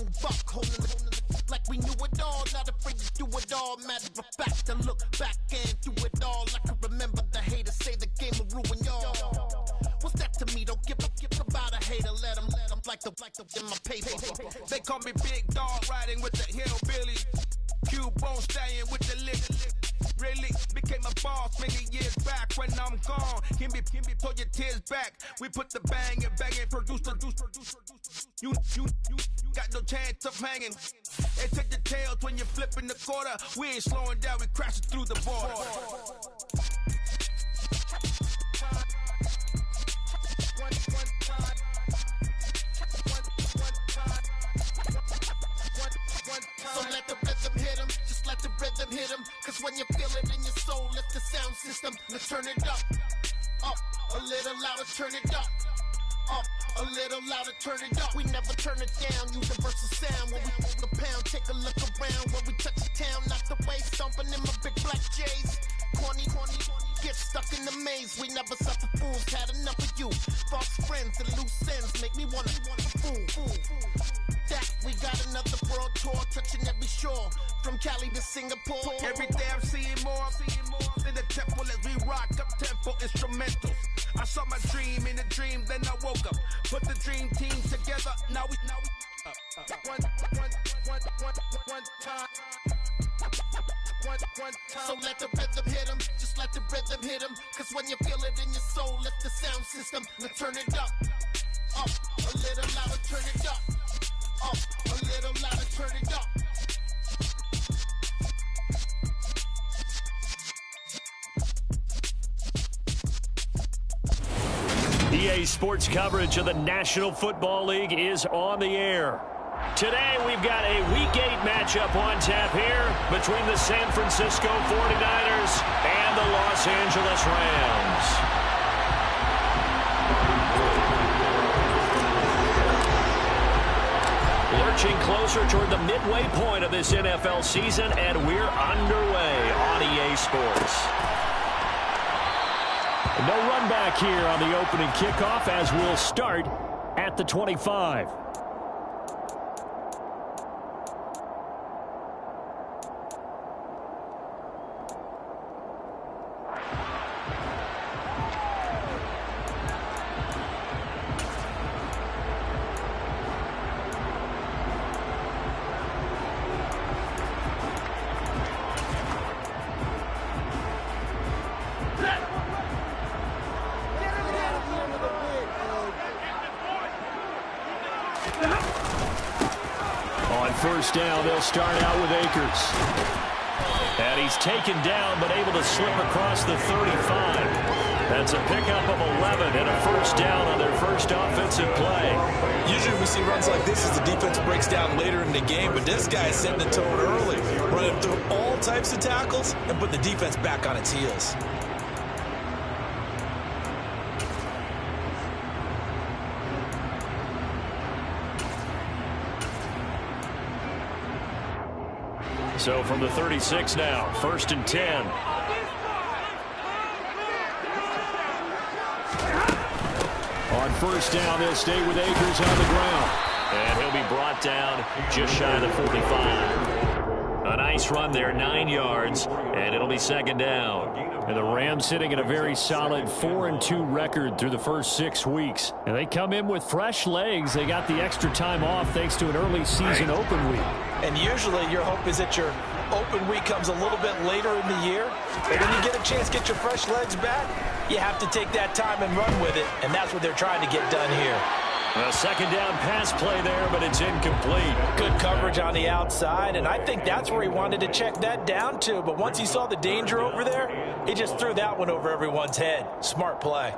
young buck holding the like we knew it all, not afraid to do it all. Matter of fact, to look back and do it all. I can remember the haters say the game will ruin y'all. What's that to me? Don't give about a hater. Let them like the in my paper. They call me Big Dog, riding with the hillbillies. Q-Bone staying with the lick. Really became a boss many years back. When I'm gone, give me pull your tears back. We put the bang and produce. You got no chance of hanging. They take the tails when you're flipping the quarter. We ain't slowing down, we crashing through the border. So let the rhythm hit him, just let the rhythm hit him. Cause when you feel it in your soul, lift the sound system. Let's turn it up, a little louder, turn it up. A little louder, turn it up. We never turn it down, universal sound. When we move the pound, take a look around. When we touch the town, not the way, stomping in my big black J's. Corny, get stuck in the maze. We never suffer fools, had enough of you. False friends and loose ends make me wanna fool. That we got another world tour, touching every shore, from Cali to Singapore. Every day I'm seeing more in the temple as we rock up tempo instrumentals. I saw my dream in a dream, then I woke up. Put the dream team together. Now we one time. So let the rhythm hit him, just let the rhythm hit him. Cause when you feel it in your soul, lift the sound system. Now turn it up, a little louder, turn it up. A little louder, turn it up. EA Sports coverage of the National Football League is on the air. Today we've got a Week 8 matchup on tap here between the San Francisco 49ers and the Los Angeles Rams. Lurching closer toward the midway point of this NFL season, and we're underway on EA Sports. No run back here on the opening kickoff as we'll start at the 25. First down, they'll start out with Akers. And he's taken down, but able to slip across the 35. That's a pickup of 11 and a first down on their first offensive play. Usually we see runs like this as the defense breaks down later in the game, but this guy's setting the tone early, running through all types of tackles and putting the defense back on its heels. So from the 36 now, 1st and 10. On first down, they'll stay with Akers on the ground. And he'll be brought down just shy of the 45. A nice run there, 9 yards, and it'll be second down. And the Rams sitting at a very solid 4-2 record through the first 6 weeks. And they come in with fresh legs. They got the extra time off thanks to an early season open week. And usually your hope is that your open week comes a little bit later in the year. But when you get a chance to get your fresh legs back, you have to take that time and run with it. And that's what they're trying to get done here. A second down pass play there, but it's incomplete. Good coverage on the outside, and I think that's where he wanted to check that down to. But once he saw the danger over there, he just threw that one over everyone's head. Smart play.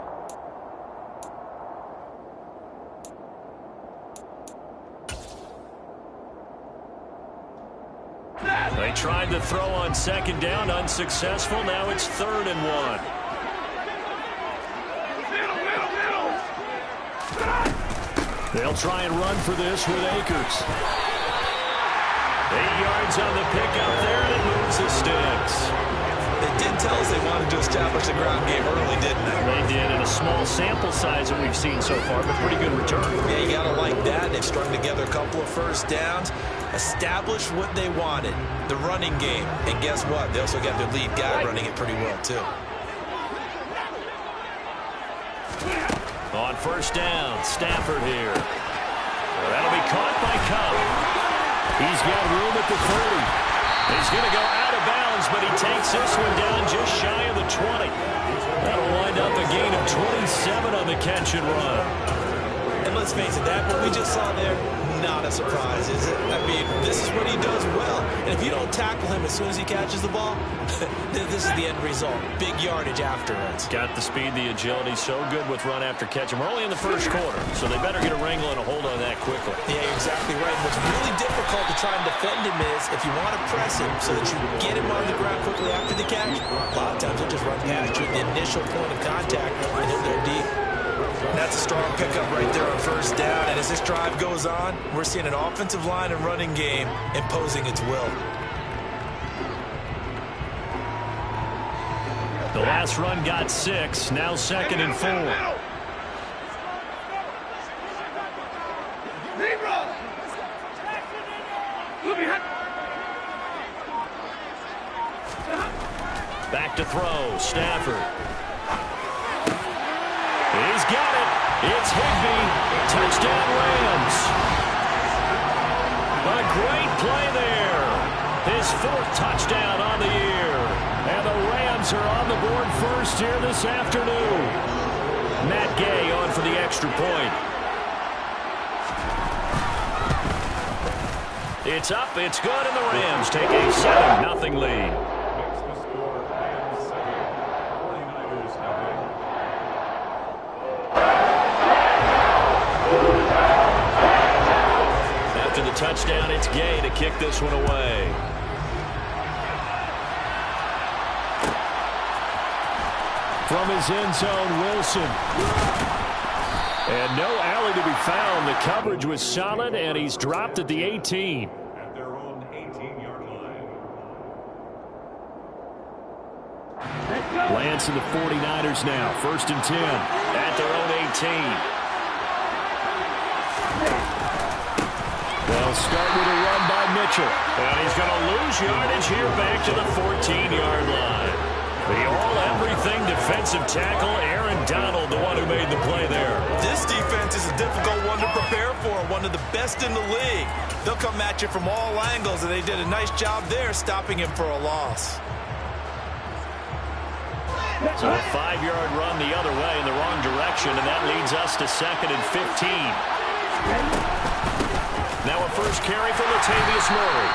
They tried to throw on second down, unsuccessful. Now it's 3rd and 1. They'll try and run for this with Akers. 8 yards on the pickup there, and it moves the sticks. They did tell us they wanted to establish the ground game early, didn't they? They did, in a small sample size that we've seen so far, but pretty good return. Yeah, you got to like that. They strung together a couple of first downs, established what they wanted, the running game. And guess what? They also got their lead guy running it pretty well, too. On first down, Stafford here. Well, that'll be caught by Cup. He's got room at the 30. He's going to go out of bounds, but he takes this one down just shy of the 20. That'll wind up a gain of 27 on the catch and run. And let's face it, that what we just saw there, not a surprise, is it? I mean, this is what he does well. And if you don't tackle him as soon as he catches the ball, this is the end result. Big yardage afterwards. Got the speed, the agility, so good with run after catch. And we're only in the first quarter, so they better get a wrangle and a hold on that quickly. Yeah, you're exactly right. And what's really difficult to try and defend him is if you want to press him so that you get him on the ground quickly after the catch, a lot of times he'll just run past you at the initial point of contact and he'll go deep. And that's a strong pickup right there on first down. And as this drive goes on, we're seeing an offensive line and running game imposing its will. The last run got 6, now 2nd and 4. Back to throw, Stafford. He's got it. It's Higbee. Touchdown Rams. A great play there. His 4th touchdown on the year. And the Rams are on the board first here this afternoon. Matt Gay on for the extra point. It's up, it's good, and the Rams take a 7-0 lead. After the touchdown, it's Gay to kick this one away. From his end zone, Wilson. And no alley to be found. The coverage was solid, and he's dropped at the 18. At their own 18-yard line. Lance and the 49ers now. 1st and 10 at their own 18. They'll start with a run by Mitchell. And he's going to lose yardage here back to the 14-yard line. The all-everything defensive tackle, Aaron Donald, the one who made the play there. This defense is a difficult one to prepare for, one of the best in the league. They'll come at you from all angles, and they did a nice job there stopping him for a loss. So a 5-yard run the other way in the wrong direction, and that leads us to 2nd and 15. Now a first carry for Latavius Murray.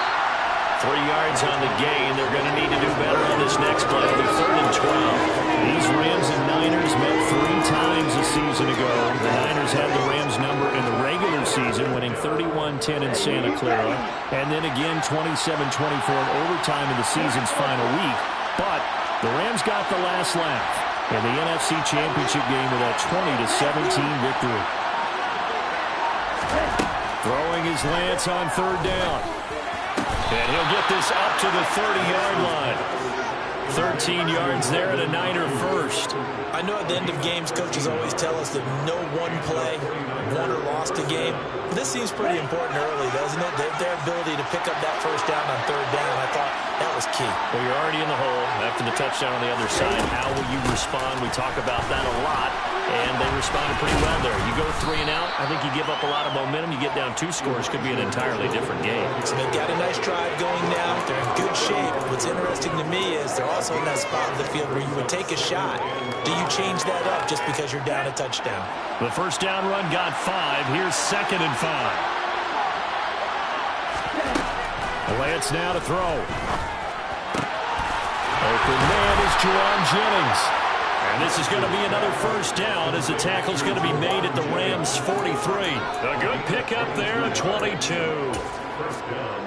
3 yards on the gain. They're going to need to do better on this next play. It'll be 3rd and 12. These Rams and Niners met 3 times a season ago. The Niners had the Rams number in the regular season, winning 31-10 in Santa Clara, and then again 27-24 in overtime in the season's final week. But the Rams got the last laugh in the NFC Championship game with that 20-17 victory. Throwing his Lance on 3rd down. And he'll get this up to the 30-yard line. 13 yards there and a Niner first. I know at the end of games, coaches always tell us that no one play won or lost a game. But this seems pretty important early, doesn't it? Their ability to pick up that first down on 3rd down, I thought that was key. Well, you're already in the hole after the touchdown on the other side. How will you respond? We talk about that a lot, and they responded pretty well there. You go 3 and out, I think you give up a lot of momentum. You get down 2 scores, could be an entirely different game. So they've got a nice drive going now. They're in good shape. What's interesting to me is they're also in that spot of the field where you would take a shot. Do you change that up just because you're down a touchdown? The first down run got 5. Here's 2nd and 5. Lance now to throw. Open man is Jerron Jennings. And this is going to be another first down as the tackle's going to be made at the Rams' 43. A good pickup there at 22.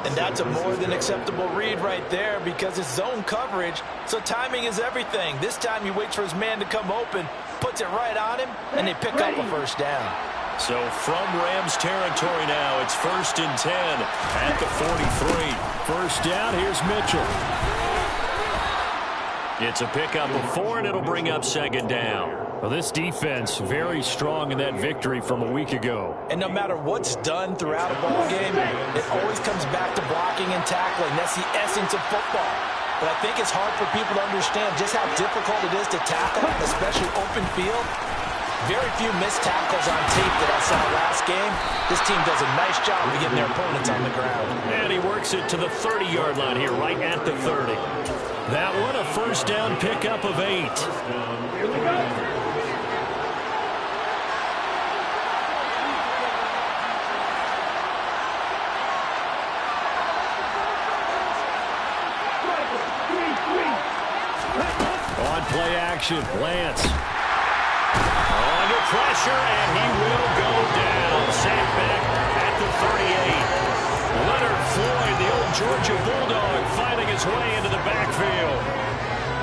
And that's a more than acceptable read right there because it's zone coverage, so timing is everything. This time he waits for his man to come open, puts it right on him, and they pick up a first down. So from Rams territory now, it's 1st and 10 at the 43. First down, here's Mitchell. It's a pickup of 4, and it'll bring up 2nd down. Well, this defense very strong in that victory from a week ago. And no matter what's done throughout a ball game, it always comes back to blocking and tackling. That's the essence of football. But I think it's hard for people to understand just how difficult it is to tackle, especially open field. Very few missed tackles on tape that I saw last game. This team does a nice job of getting their opponents on the ground. And he works it to the 30-yard line here, right at the 30. That one a first down pickup of 8. Here we go. On play action, Lance. Under pressure, and he will go down. Sacked back at the 38. Leonard Floyd, the old Georgia Bulldog, finding his way into the backfield.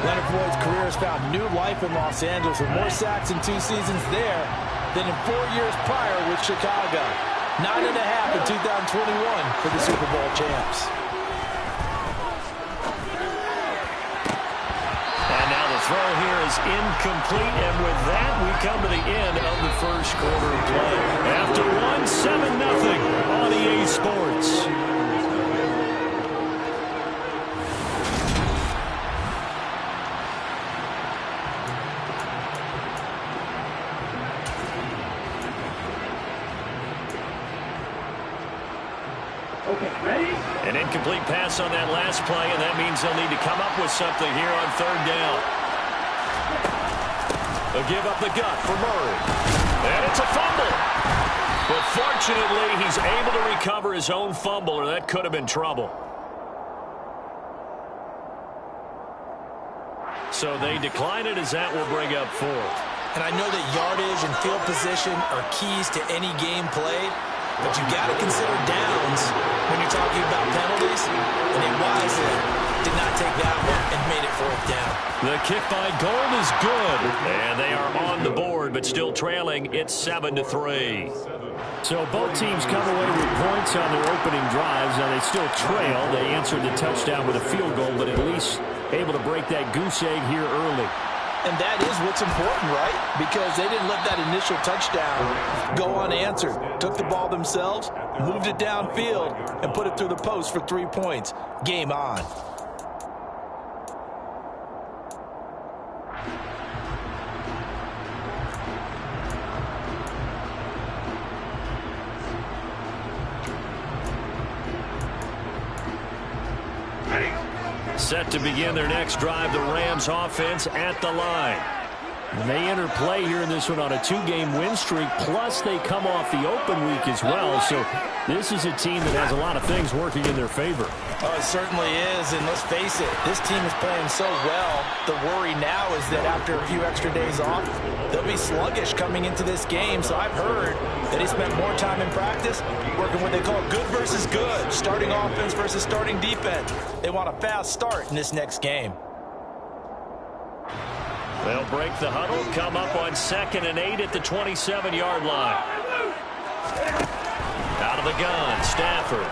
Leonard Floyd's career has found new life in Los Angeles with more sacks in 2 seasons there than in 4 years prior with Chicago. 9.5 in 2021 for the Super Bowl champs. Throw here is incomplete, and with that, we come to the end of the first quarter of play. After 7-0 on EA Sports. Okay, ready? An incomplete pass on that last play, and that means they'll need to come up with something here on 3rd down. They'll give up the gut for Murray. And it's a fumble. But fortunately, he's able to recover his own fumble, or that could have been trouble. So they decline it as that will bring up 4th. And I know that yardage and field position are keys to any game played, but you got to consider downs when you're talking about penalties, and they wisely did not take that one and made it 4th down. The kick by Gold is good, and they are on the board, but still trailing. It's 7-3. So both teams come away with points on their opening drives. Now they still trail. They answered the touchdown with a field goal, but at least able to break that goose egg here early. And that is what's important, right? Because they didn't let that initial touchdown go unanswered. Took the ball themselves, moved it downfield, and put it through the post for 3 points. Game on. Set to begin their next drive, the Rams offense at the line. And they enter play here in this one on a 2-game win streak, plus they come off the open week as well. So this is a team that has a lot of things working in their favor. Oh, it certainly is, and let's face it, this team is playing so well. The worry now is that after a few extra days off, they'll be sluggish coming into this game. So I've heard that he spent more time in practice working what they call good versus good, starting offense versus starting defense. They want a fast start in this next game. They'll break the huddle, come up on 2nd and 8 at the 27-yard line. Out of the gun, Stafford. A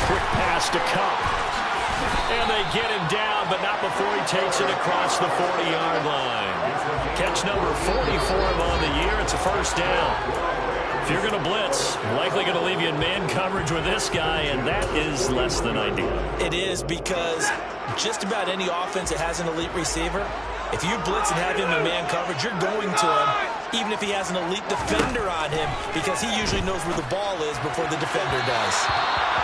quick pass to Cup. And they get him down, but not before he takes it across the 40-yard line. Catch number 40 for him on the year. It's a first down. If you're going to blitz, likely going to leave you in man coverage with this guy, and that is less than ideal. It is, because just about any offense that has an elite receiver, if you blitz and have him in man coverage, you're going to him, even if he has an elite defender on him, because he usually knows where the ball is before the defender does.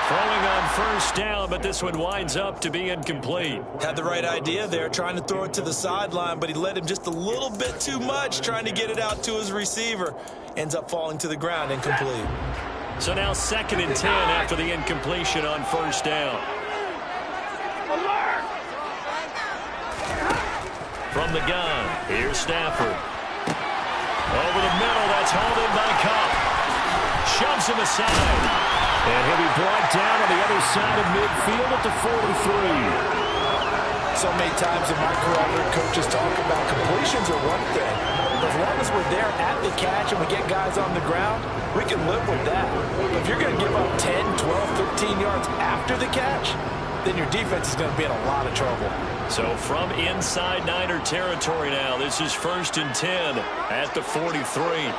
Throwing on first down, but this one winds up to be incomplete. Had the right idea there, trying to throw it to the sideline, but he led him just a little bit too much, trying to get it out to his receiver. Ends up falling to the ground, incomplete. So now 2nd and 10 after the incompletion on first down. From the gun, here's Stafford. Over the middle, that's hauled in by Cup. Shoves him aside. And he'll be brought down on the other side of midfield at the 43. So many times in my career, I've heard coaches talk about completions are one thing. But as long as we're there at the catch and we get guys on the ground, we can live with that. But if you're going to give up 10, 12, 15 yards after the catch, then your defense is going to be in a lot of trouble. So from inside Niner territory now, this is 1st and 10 at the 43.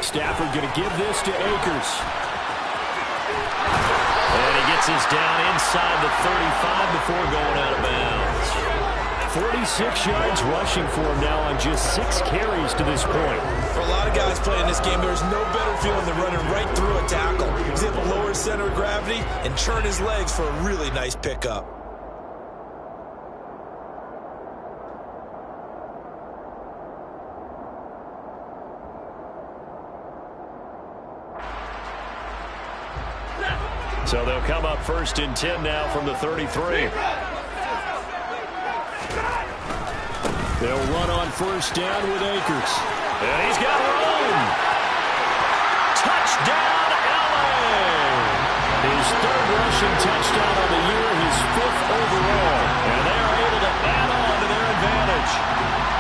Stafford going to give this to Akers. And he gets this down inside the 35 before going out of bounds. 46 yards rushing for him now on just 6 carries to this point. For a lot of guys playing this game, there's no better feeling than running right through a tackle. He's able to lower his center of gravity and turn his legs for a really nice pickup. So they'll come up 1st and 10 now from the 33. They'll run on 1st down with Akers. And he's got room. Touchdown, LA! His 3rd rushing touchdown of the year, his 5th overall. And they are able to add on to their advantage.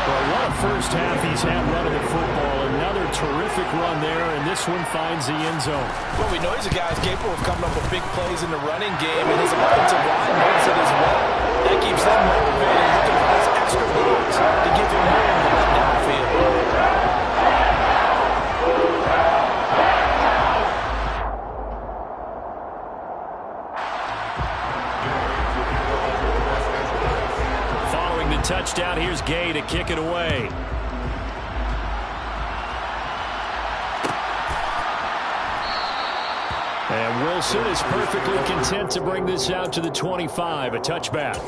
Well, what a first half he's had running the football. Another terrific run there, and this one finds the end zone. Well, we know he's a guy who's capable of coming up with big plays in the running game, and his offensive line knows it as well. That keeps them motivated, looking for those extra blocks to give him room to run downfield. Following the touchdown, here's Gay to kick it away. And Wilson is perfectly content to bring this out to the 25, a touchback.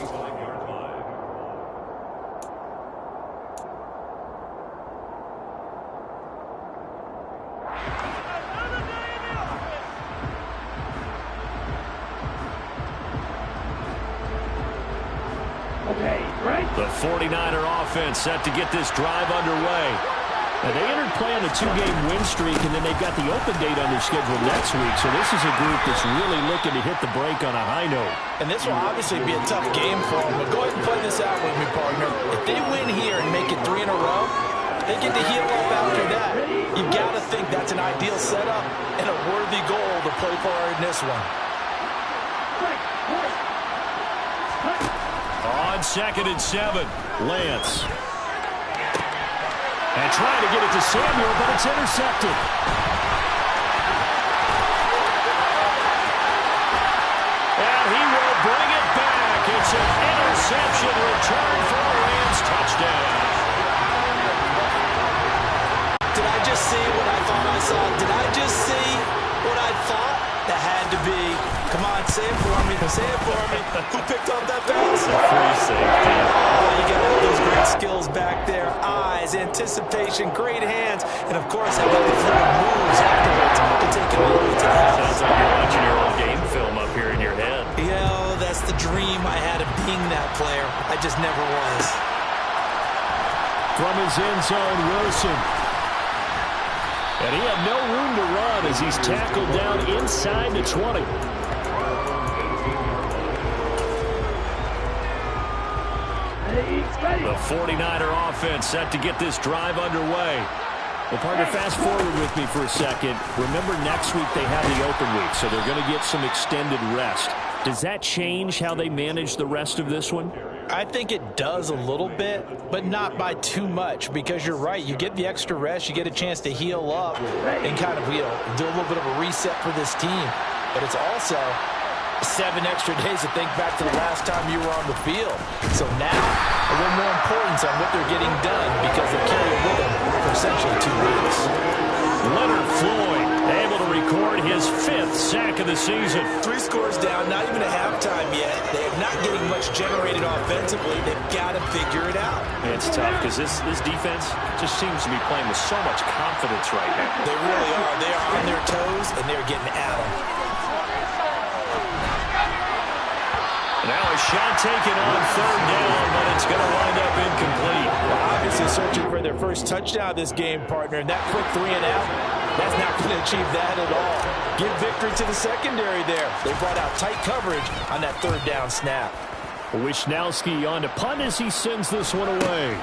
The 49er offense set to get this drive underway. Now, they entered play on a 2-game win streak, and then they've got the open date on their schedule next week. So this is a group that's really looking to hit the break on a high note. And this will obviously be a tough game for them. But go ahead and play this out with me, partner. If they win here and make it 3 in a row, they get to heal up after that. You've got to think that's an ideal setup and a worthy goal to play for in this one. On 2nd and 7, Lance. And trying to get it to Samuel, but it's intercepted. and he will bring it back. It's an interception return for a Rams touchdown. Did I just see what I thought I saw? Did I just see what I thought? That had to be. Come on, say it for me. Say it for me. Who picked up that pass? The free safety. Oh, you got to have those great skills back there. Eyes, anticipation, great hands, and, of course, how about the fluid moves afterwards to take it all the way to the house. Sounds like you're watching your own game film up here in your head. Yeah, that's the dream I had of being that player. I just never was. From his end zone, Wilson. And he had no room to run as he's tackled down inside the 20. The 49er offense set to get this drive underway. Well, partner, fast forward with me for a second. Remember, next week they have the open week, so they're going to get some extended rest. Does that change how they manage the rest of this one? I think it does a little bit, but not by too much, because you're right. You get the extra rest. You get a chance to heal up and kind of, do a little bit of a reset for this team. But it's also 7 extra days to think back to the last time you were on the field. So now, a little more importance on what they're getting done because they carry it with them for essentially 2 weeks. Leonard Floyd able to record his 5th sack of the season. 3 scores down, not even a halftime yet. They're not getting much generated offensively. They've got to figure it out. It's tough because this defense just seems to be playing with so much confidence right now. They really are. They are on their toes, and they're getting at them. Now a shot taken on 3rd down, but it's going to wind up incomplete. Well, obviously searching for their first touchdown this game, partner, and that quick 3 and out, that's not going to achieve that at all. Give victory to the secondary there. They brought out tight coverage on that 3rd down snap. Wisnowski on to punt as he sends this one away.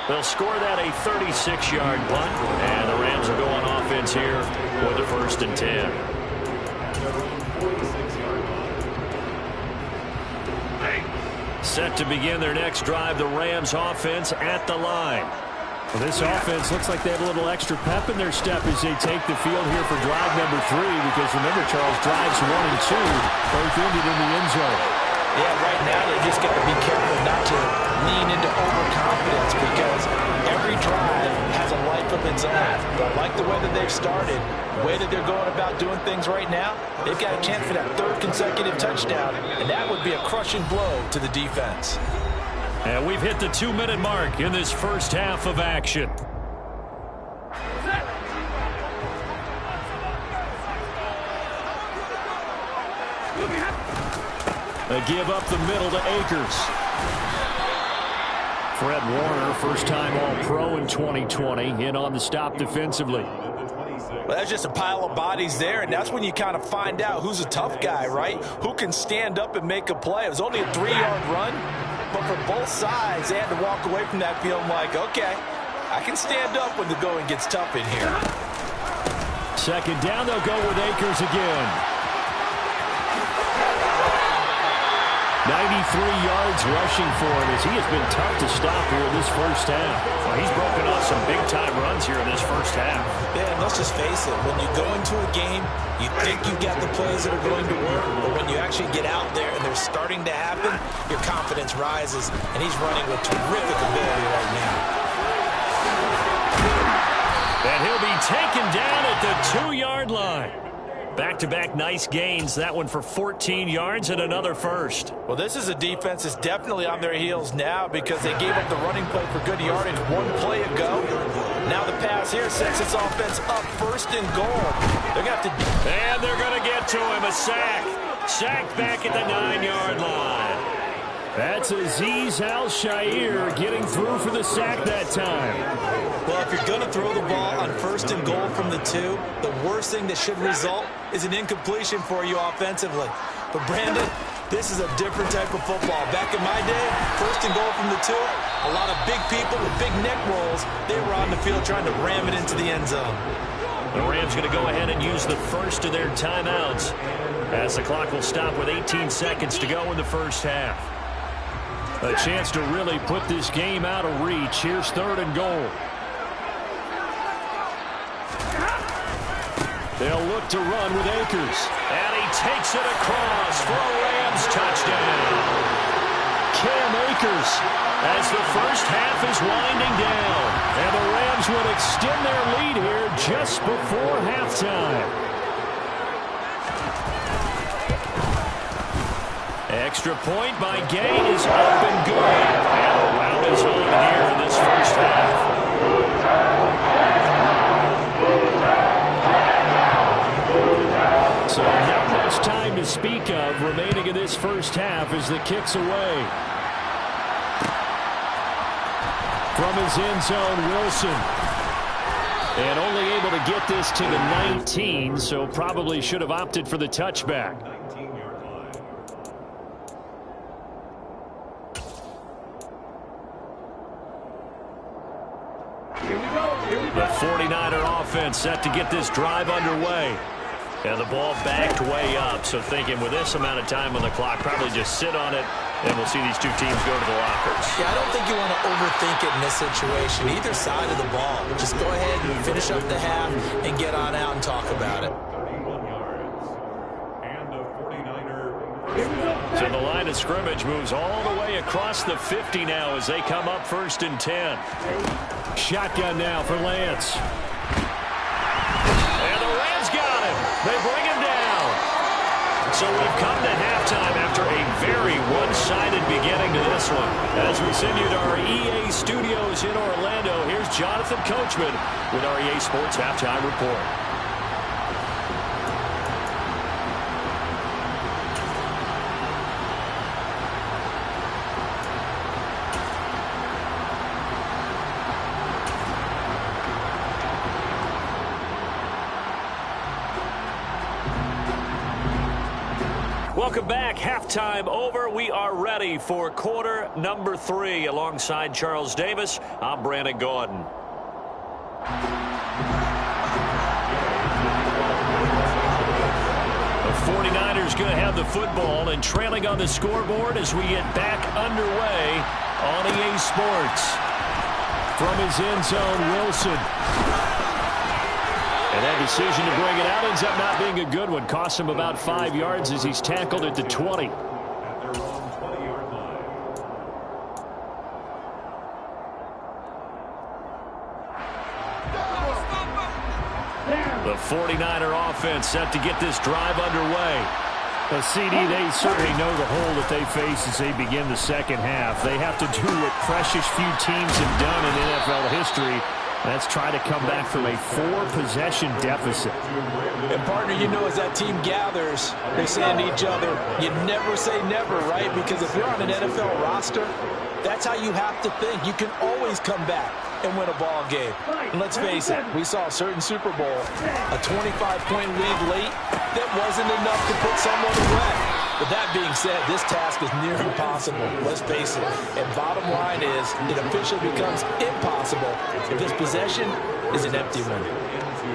The They'll score that a 36-yard punt, and the Rams will go on offense here with a 1st and 10. Set to begin their next drive, the Rams offense at the line. Well, this offense looks like they have a little extra pep in their step as they take the field here for drive number 3, because remember, Charles, drives 1 and 2 both ended in the end zone. Yeah, right now they just got to be careful not to lean into overconfidence, because every drive has a life of its own. But I like the way that they've started, the way that they're going about doing things right now. They've got a chance for that 3rd consecutive touchdown, and that would be a crushing blow to the defense. And we've hit the 2-minute mark in this first half of action. They give up the middle to Akers. Fred Warner, first-time All-Pro in 2020, in on the stop defensively. Well, that's just a pile of bodies there, and that's when you kind of find out who's a tough guy, right? Who can stand up and make a play. It was only a 3-yard run, but for both sides, they had to walk away from that feeling like, okay, I can stand up when the going gets tough in here. 2nd down, they'll go with Akers again. 93 yards rushing for him, as he has been tough to stop here in this first half. Well, he's broken off some big-time runs here in this first half. Yeah, and let's just face it. When you go into a game, you think you've got the plays that are going to work, but when you actually get out there and they're starting to happen, your confidence rises, and he's running with terrific ability right now. And he'll be taken down at the 2-yard line. Back-to-back nice gains, that one for 14 yards and another first. Well, this is a defense that's definitely on their heels now, because they gave up the running play for good yardage 1 play ago. Now the pass here sets this offense up 1st and goal. They're going to have to... And they're going to get to him, a sack. Sacked back at the 9-yard line. That's Azeez Al-Shaair getting through for the sack that time. Well, if you're going to throw the ball on 1st and goal from the 2, the worst thing that should result is an incompletion for you offensively. But, Brandon, this is a different type of football. Back in my day, 1st and goal from the 2, a lot of big people with big neck rolls, they were on the field trying to ram it into the end zone. The Rams going to go ahead and use the first of their timeouts, as the clock will stop with 18 seconds to go in the first half. A chance to really put this game out of reach. Here's 3rd and goal. They'll look to run with Akers. And he takes it across for a Rams touchdown. Cam Akers, as the first half is winding down. And the Rams would extend their lead here just before halftime. Extra point by Gay is up and good. And the rout is on here in this first half. So not much time to speak of remaining in this first half as the kick's away. From his end zone, Wilson. And only able to get this to the 19, so probably should have opted for the touchback. The 49er offense set to get this drive underway. And the ball backed way up, so thinking with this amount of time on the clock, probably just sit on it, and we'll see these two teams go to the lockers. Yeah, I don't think you want to overthink it in this situation, either side of the ball. Just go ahead and finish up the half and get on out and talk about it. So the line of scrimmage moves all the way across the 50 now as they come up 1st and 10. Shotgun now for Lance. And the Rams got him. They bring him down. So we've come to halftime after a very one-sided beginning to this one. As we send you to our EA studios in Orlando, here's Jonathan Coachman with our EA Sports Halftime Report. Welcome back. Halftime over. We are ready for quarter number 3. Alongside Charles Davis, I'm Brandon Gordon. The 49ers going to have the football and trailing on the scoreboard as we get back underway on EA Sports. From his end zone, Wilson. And that decision to bring it out ends up not being a good one. Cost him about 5 yards as he's tackled at the 20. The 49er offense set to get this drive underway. The CD, they certainly know the hole that they face as they begin the second half. They have to do what precious few teams have done in NFL history. That's try to come back from a 4-possession deficit. And, partner, you know, as that team gathers, they're saying to each other, you never say never, right? Because if you're on an NFL roster, that's how you have to think. You can always come back and win a ball game. And let's face it, we saw a certain Super Bowl, a 25-point lead late, that wasn't enough to put someone away. But that being said, this task is near impossible. Let's face it. And bottom line is, it officially becomes impossible if this possession is an empty one.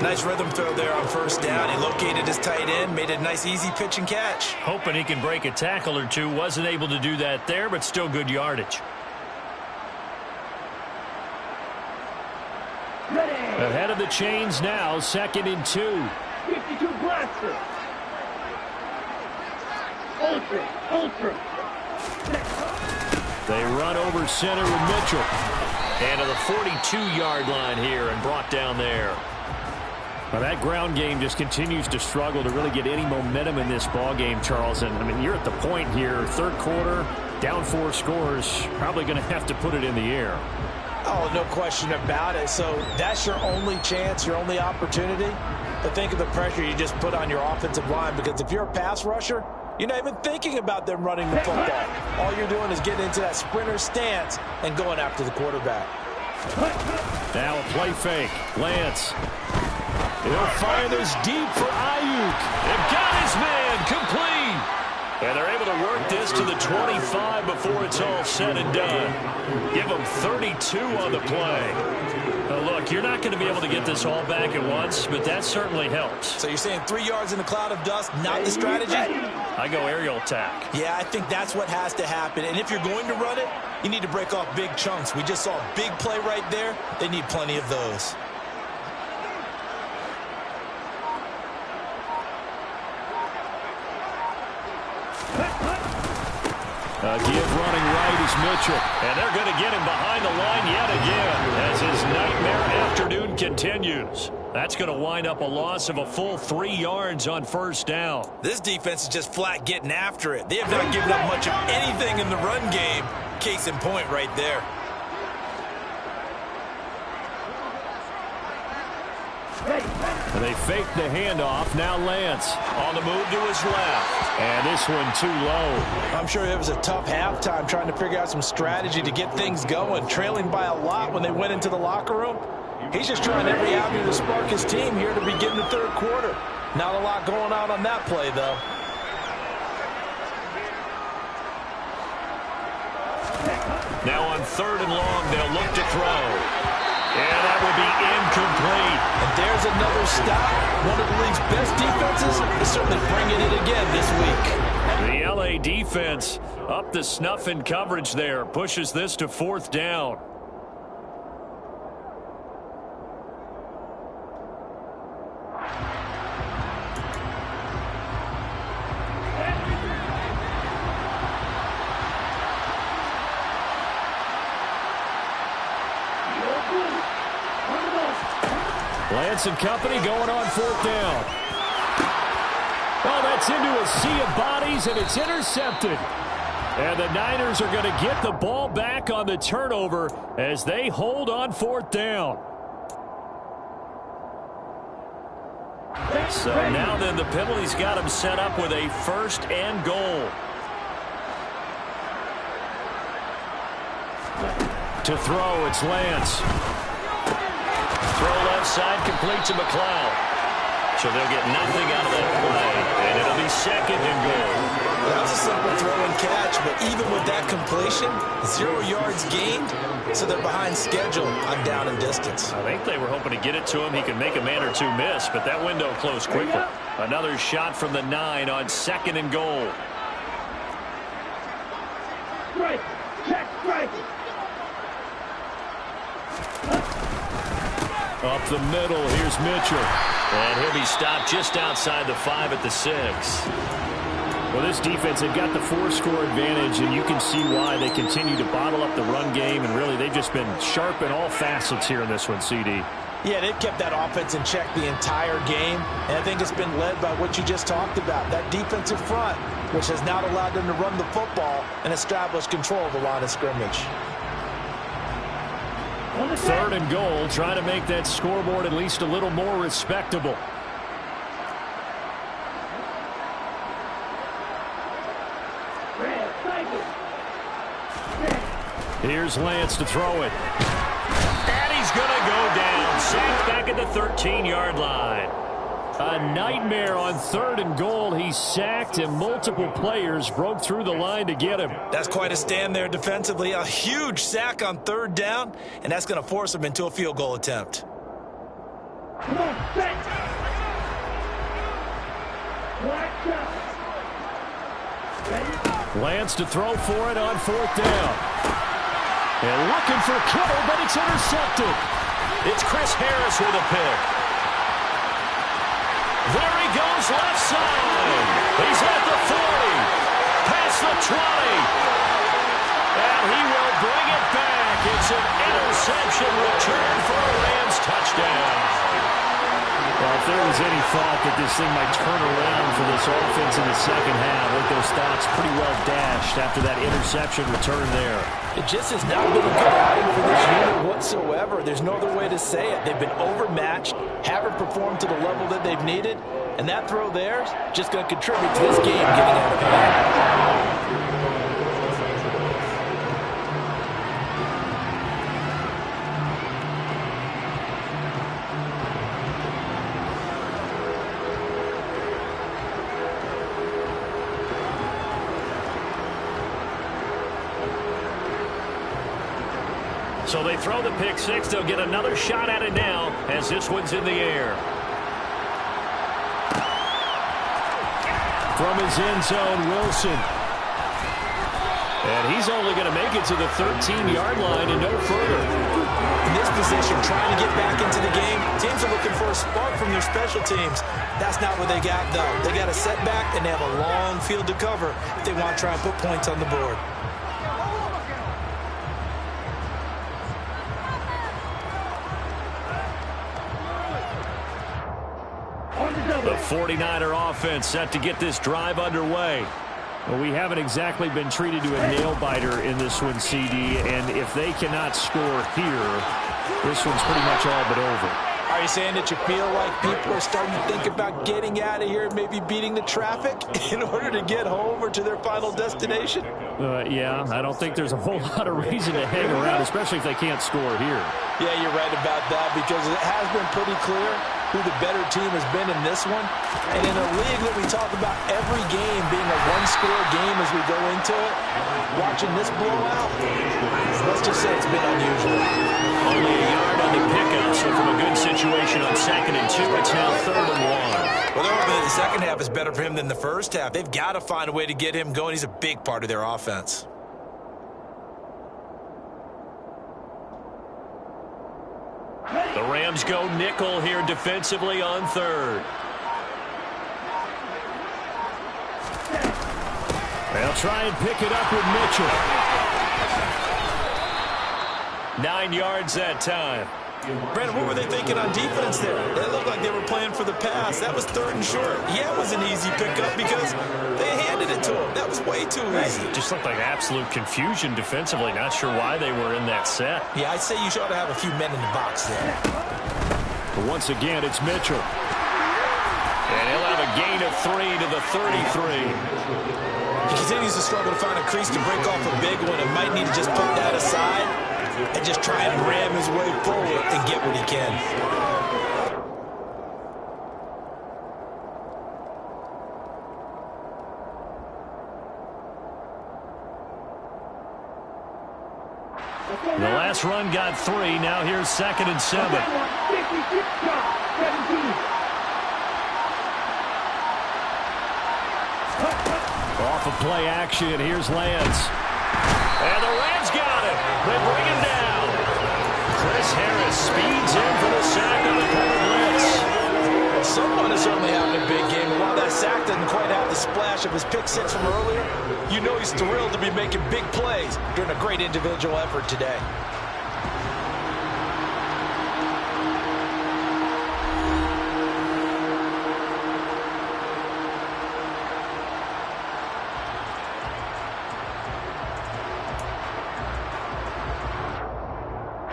Nice rhythm throw there on first down. He located his tight end, made it a nice easy pitch and catch. Hoping he can break a tackle or two. Wasn't able to do that there, but still good yardage. Ahead of the chains now, 2nd and 2. 52 blaster. Ultra. They run over center with Mitchell. And to the 42-yard line here and brought down there. Well, that ground game just continues to struggle to really get any momentum in this ball game, Charles. And, I mean, you're at the point here, third quarter, down 4 scores, probably going to have to put it in the air. Oh, no question about it. So that's your only chance, your only opportunity. But think of the pressure you just put on your offensive line, because if you're a pass rusher, you're not even thinking about them running the football. All you're doing is getting into that sprinter stance and going after the quarterback. Now a play fake. Lance. He'll fire this deep for Ayuk. They've got his man complete. And they're able to work this to the 25 before it's all said and done. Give them 32 on the play. Look, you're not going to be able to get this all back at once, but that certainly helps. So you're saying 3 yards in a cloud of dust, not the strategy? I go aerial attack. Yeah, I think that's what has to happen. And if you're going to run it, you need to break off big chunks. We just saw a big play right there. They need plenty of those. Give running right is Mitchell. And they're going to get him behind the line yet again as his nightmare afternoon continues. That's going to wind up a loss of a full 3 yards on first down. This defense is just flat getting after it. They have not given up much of anything in the run game. Case in point right there. And they fake the handoff. Now Lance on the move to his left. And this one too low. I'm sure it was a tough halftime trying to figure out some strategy to get things going. Trailing by a lot when they went into the locker room. He's just trying every avenue to spark his team here to begin the third quarter. Not a lot going on that play, though. Now on 3rd and long, they'll look to throw. And that will be incomplete. And there's another stop. One of the league's best defenses is certainly bringing it again this week. The LA defense up the snuff in coverage there. Pushes this to 4th down. Lance and company going on 4th down. Oh, that's into a sea of bodies, and it's intercepted. And the Niners are going to get the ball back on the turnover as they hold on 4th down. So now then the penalty's got them set up with a 1st and goal. To throw, it's Lance. Throw left side, complete to McLeod. So they'll get nothing out of that play, and it'll be 2nd and goal. That was a simple throw and catch, but even with that completion, 0 yards gained, so they're behind schedule on down and distance. I think they were hoping to get it to him. He could make a man or two miss, but that window closed quickly. Another shot from the 9 on 2nd and goal. Strike. Check strike. Up the middle, here's Mitchell. And he'll be stopped just outside the 5 at the 6. Well, this defense, they've got the 4-score advantage, and you can see why they continue to bottle up the run game, and really they've just been sharp in all facets here in this one, CD. Yeah, they've kept that offense in check the entire game, and I think it's been led by what you just talked about, that defensive front, which has not allowed them to run the football and establish control of the line of scrimmage. 3rd and goal, trying to make that scoreboard at least a little more respectable. Here's Lance to throw it. And he's going to go down. Sacked back at the 13-yard line. A nightmare on 3rd and goal. He's sacked, and multiple players broke through the line to get him. That's quite a stand there defensively. A huge sack on 3rd down, and that's going to force him into a field goal attempt. Come on, set. Watch out. Ready? Lance to throw for it on 4th down. And looking for Kittle, but it's intercepted. It's Chris Harris with a pick. There he goes left side. He's at the 40. Past the 20. And he will bring it back. It's an interception return for a Rams touchdown. Well, if there was any thought that this thing might turn around for this offense in the second half, I think those thoughts pretty well dashed after that interception return there. It just has not been a good outing for this unit whatsoever. There's no other way to say it. They've been overmatched, haven't performed to the level that they've needed, and that throw there is just going to contribute to this game getting out of hand. So they throw the pick six. They'll get another shot at it now as this one's in the air. From his end zone, Wilson. And he's only going to make it to the 13-yard line and no further. In this position, trying to get back into the game, teams are looking for a spark from their special teams. That's not what they got, though. They got a setback, and they have a long field to cover if they want to try and put points on the board. The 49er offense set to get this drive underway. Well, we haven't exactly been treated to a nail-biter in this one, CD, and if they cannot score here, this one's pretty much all but over. Are you saying that you feel like people are starting to think about getting out of here and maybe beating the traffic in order to get home or to their final destination? Yeah, I don't think there's a whole lot of reason to hang around, especially if they can't score here. Yeah, you're right about that because it has been pretty clear who the better team has been in this one. And in a league that we talk about every game being a one-score game as we go into it, watching this blowout, let's just say it's been unusual. Only a yard on the pickup, so from a good situation on 2nd and 2, it's now 3rd and 1. Well, they're hoping that the second half is better for him than the first half. They've got to find a way to get him going. He's a big part of their offense. The Rams go nickel here defensively on 3rd. They'll try and pick it up with Mitchell. 9 yards that time. Brandon, what were they thinking on defense there? They looked like they were playing for the pass. That was 3rd and short. Yeah, it was an easy pickup because they handed it to him. That was way too easy. Just looked like absolute confusion defensively. Not sure why they were in that set. Yeah, I'd say you ought to have a few men in the box there. But once again, it's Mitchell. And he'll have a gain of 3 to the 33. He continues to struggle to find a crease to break off a big one and might need to just put that aside and just try and ram his way forward and get what he can. The last run got 3. Now here's 2nd and 7. 56 shot, 17. Off of play action, here's Lance. And the Rams got him. They bring him down. Chris Harris speeds in for the sack on the corner blitz. Someone is certainly having a big game. And while that sack doesn't quite have the splash of his pick six from earlier, you know he's thrilled to be making big plays during a great individual effort today.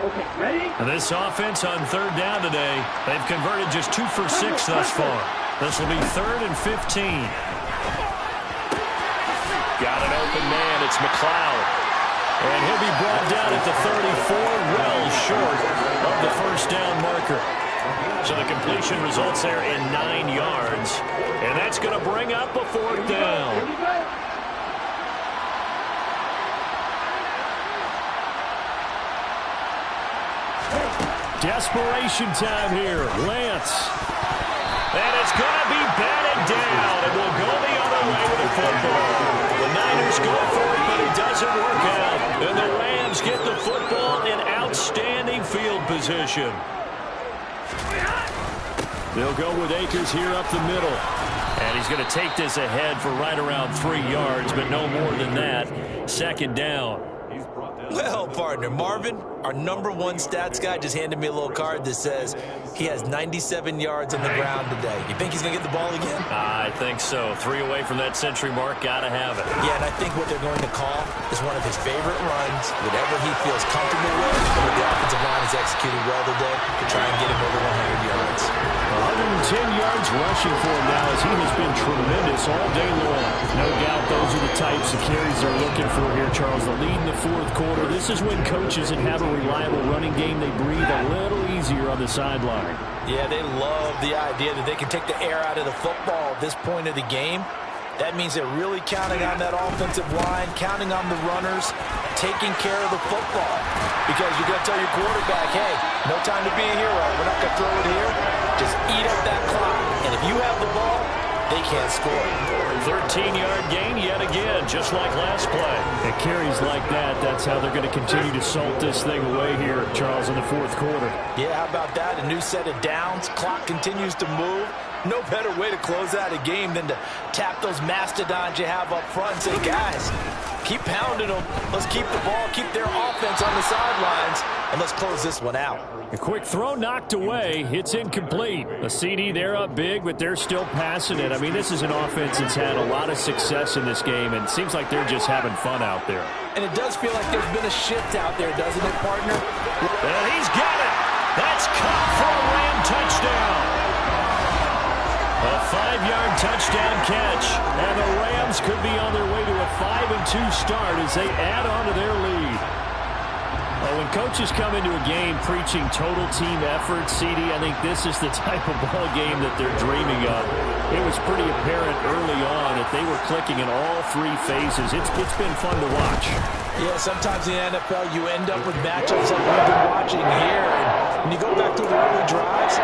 Okay, ready? This offense on 3rd down today, they've converted just 2 for 6 thus far. This will be 3rd and 15. Got an open man. It's McLeod. And he'll be brought down at the 34, well short of the 1st down marker. So the completion results there in 9 yards. And that's going to bring up a 4th down. Desperation time here. Lance. And it's going to be batted down. And will go the other way with the football. The Niners go for it, but it doesn't work out. And the Rams get the football in outstanding field position. They'll go with Akers here up the middle. And he's going to take this ahead for right around 3 yards, but no more than that. 2nd down. Well, partner, Marvin, our #1 stats guy, just handed me a little card that says he has 97 yards on the ground today. You think he's going to get the ball again? I think so. 3 away from that century mark. Got to have it. Yeah, and I think what they're going to call is one of his favorite runs, whatever he feels comfortable with, and what the offensive line has executed well today to try and get him over 100 yards. 110 yards rushing for him now as he has been tremendous all day long. No doubt those are the types of carries they're looking for here, Charles. The lead in the 4th quarter. This is when coaches that have a reliable running game, they breathe a little easier on the sideline. Yeah, they love the idea that they can take the air out of the football at this point of the game. That means they're really counting on that offensive line, counting on the runners, taking care of the football. Because you're going to tell your quarterback, hey, no time to be a hero. We're not going to throw it here. Just eat up that clock. And if you have the ball, they can't score. 13-yard gain yet again, just like last play. It carries like that. That's how they're going to continue to salt this thing away here, Charles, in the 4th quarter. Yeah, how about that? A new set of downs. Clock continues to move. No better way to close out a game than to tap those mastodons you have up front and say, guys, keep pounding them. Let's keep the ball, keep their offense on the sidelines, and let's close this one out. A quick throw knocked away. It's incomplete. A CD, they're up big, but they're still passing it. I mean, this is an offense that's had a lot of success in this game, and it seems like they're just having fun out there. And it does feel like there's been a shift out there, doesn't it, partner? And he's got it. That's caught for a Ram touchdown. A 5-yard touchdown catch. And the Rams could be on their way to a 5-2 start as they add on to their lead. Well, when coaches come into a game preaching total team effort, CD, I think this is the type of ball game that they're dreaming of. It was pretty apparent early on that they were clicking in all 3 phases. It's been fun to watch. Yeah, sometimes in the NFL you end up with matchups like we've been watching here. And when you go back through the early drives,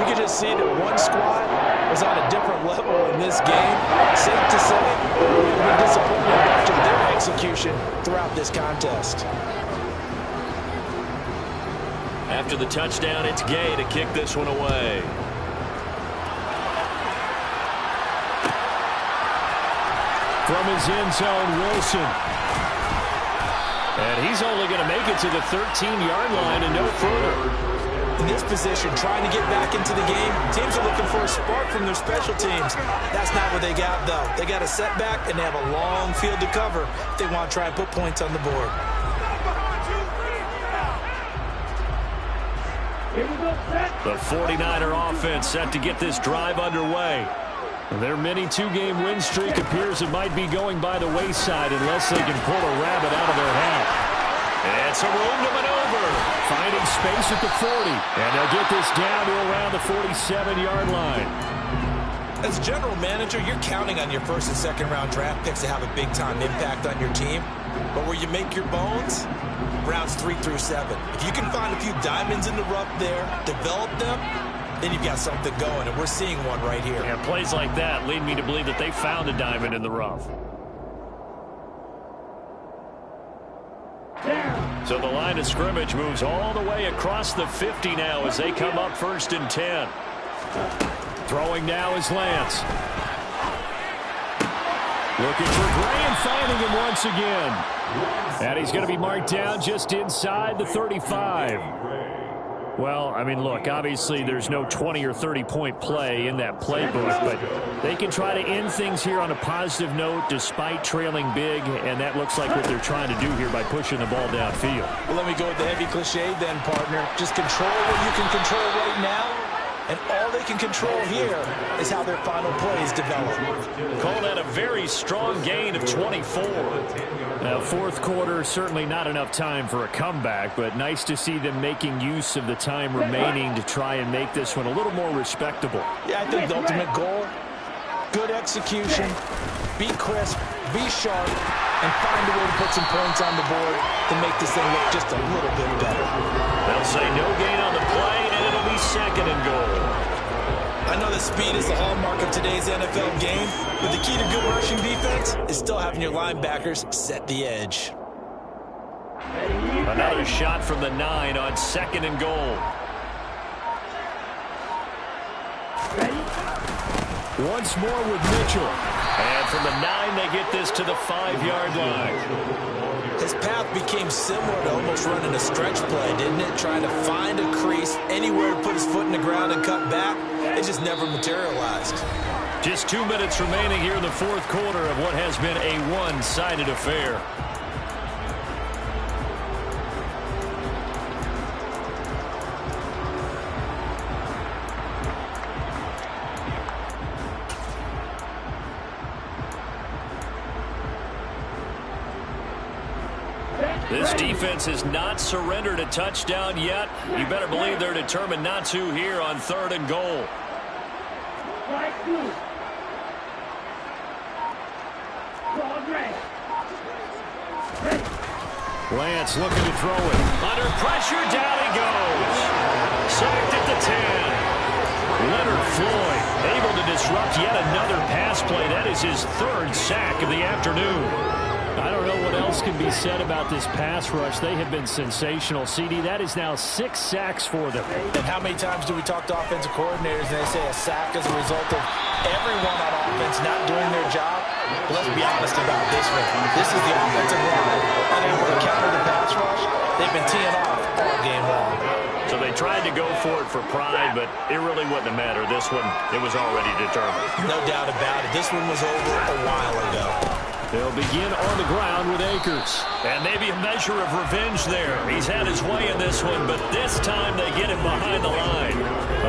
you can just see that one squad was on a different level in this game. Safe to say, we've been disappointed watching their execution throughout this contest. After the touchdown, it's Gay to kick this one away. From his end zone, Wilson. And he's only going to make it to the 13-yard line and no further. In this position, trying to get back into the game, teams are looking for a spark from their special teams. That's not what they got, though. They got a setback, and they have a long field to cover if they want to try and put points on the board. The 49er offense set to get this drive underway. Their mini 2-game win streak appears it might be going by the wayside unless they can pull a rabbit out of their hat. It's a room to maneuver. Finding space at the 40. And they'll get this down to around the 47-yard line. As a general manager, you're counting on your first and second round draft picks to have a big-time impact on your team. But where you make your bones, rounds 3 through 7. If you can find a few diamonds in the rough there, develop them, then you've got something going, and we're seeing one right here. Yeah, plays like that lead me to believe that they found a diamond in the rough. So the line of scrimmage moves all the way across the 50 now as they come up 1st and 10. Throwing now is Lance. Looking for Gray and finding him once again. And he's going to be marked down just inside the 35. Well, I mean, look, obviously there's no 20 or 30-point play in that playbook, but they can try to end things here on a positive note despite trailing big, and that looks like what they're trying to do here by pushing the ball downfield. Well, let me go with the heavy cliche then, partner. Just control what you can control right now, and all they can control here is how their final plays develop. Call that a very strong gain of 24. Now, 4th quarter, certainly not enough time for a comeback, but nice to see them making use of the time remaining to try and make this one a little more respectable. Yeah, I think the ultimate goal, good execution, be crisp, be sharp, and find a way to put some points on the board to make this thing look just a little bit better. They'll say no gain on the play, and it'll be 2nd and goal. I know that speed is the hallmark of today's NFL game, but the key to good rushing defense is still having your linebackers set the edge. Another shot from the 9 on 2nd and goal. Once more with Mitchell. And from the 9, they get this to the 5-yard line. His path became similar to almost running a stretch play, didn't it? Trying to find a crease, anywhere to put his foot in the ground and cut back. It just never materialized. Just 2 minutes remaining here in the 4th quarter of what has been a one-sided affair. This defense has not surrendered a touchdown yet. You better believe they're determined not to here on 3rd and goal. Lance looking to throw it. Under pressure, down he goes. Sacked at the 10. Leonard Floyd able to disrupt yet another pass play. That is his 3rd sack of the afternoon. I don't know what else can be said about this pass rush. They have been sensational. CD, that is now 6 sacks for them. And how many times do we talk to offensive coordinators and they say a sack is a result of everyone on offense not doing their job? Well, let's be honest about this one. This is the offensive line unable to counter the pass rush. They've been teeing off all game long. So they tried to go for it for pride, but it really wouldn't have mattered. This one, it was already determined. No doubt about it. This one was over a while ago. They'll begin on the ground with Akers. And maybe a measure of revenge there. He's had his way in this one, but this time they get him behind the line.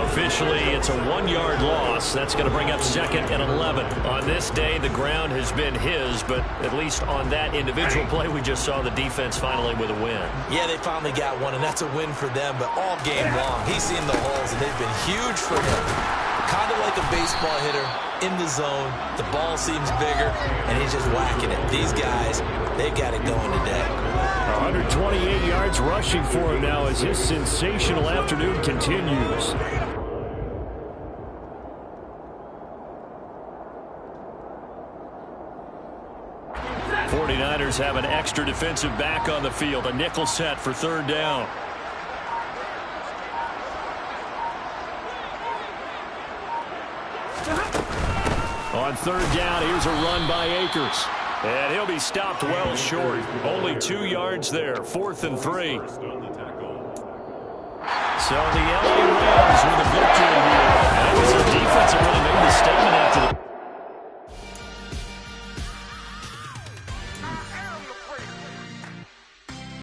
Officially, it's a 1-yard loss. That's going to bring up 2nd and 11. On this day, the ground has been his, but at least on that individual play, we just saw the defense finally with a win. Yeah, they finally got one, and that's a win for them, but all game long, he's seen the holes, and they've been huge for him. Kind of like a baseball hitter in the zone. The ball seems bigger, and he's just whacking it. These guys, they've got it going today. 128 yards rushing for him now as his sensational afternoon continues. '49ers have an extra defensive back on the field. A nickel set for 3rd down. On 3rd down, here's a run by Akers. And he'll be stopped well short. Only 2 yards there. 4th and 3. So the LA Rams with a victory